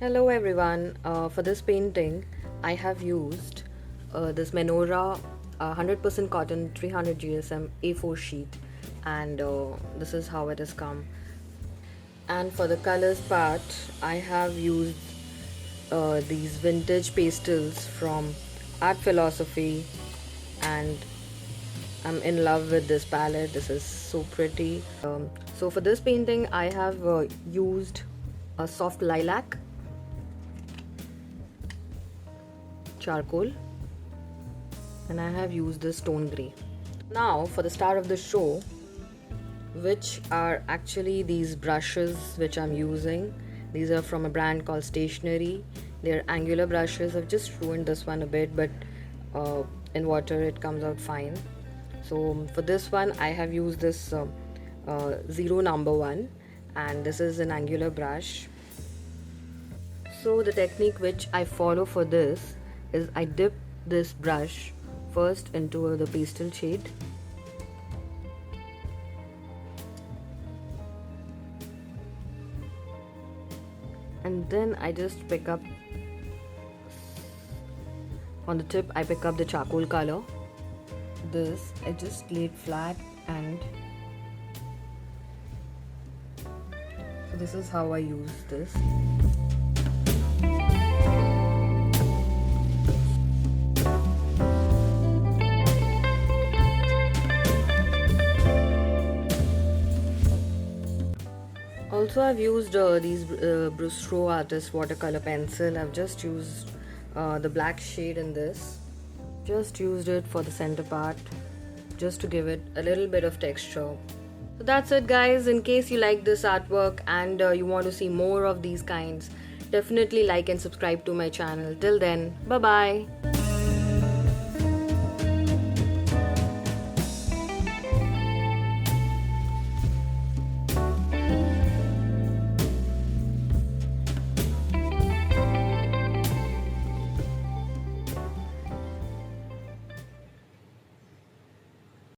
Hello everyone. For this painting, I have used this Menora 100% cotton 300 GSM A4 sheet, and this is how it has come. And for the colors part, I have used these vintage pastels from Art Philosophy, and I'm in love with this palette. This is so pretty. So for this painting, I have used a soft lilac, charcoal, and I have used this stone grey. Now for the star of the show, which are actually these brushes which I'm using. These are from a brand called Stationerie. They're angular brushes. I've just ruined this one a bit, but in water it comes out fine. So for this one I have used this 0 number 1, and this is an angular brush. So the technique which I follow for this is I dip this brush first into the pastel shade, and then I just pick up on the tip, I pick up the charcoal color. This I just lay it flat, and so this is how I use this. Also, I've used these Brustro Artist watercolor pencil. I've just used the black shade in this. Just used it for the center part, just to give it a little bit of texture. So that's it, guys. In case you like this artwork and you want to see more of these kinds, definitely like and subscribe to my channel. Till then, bye bye.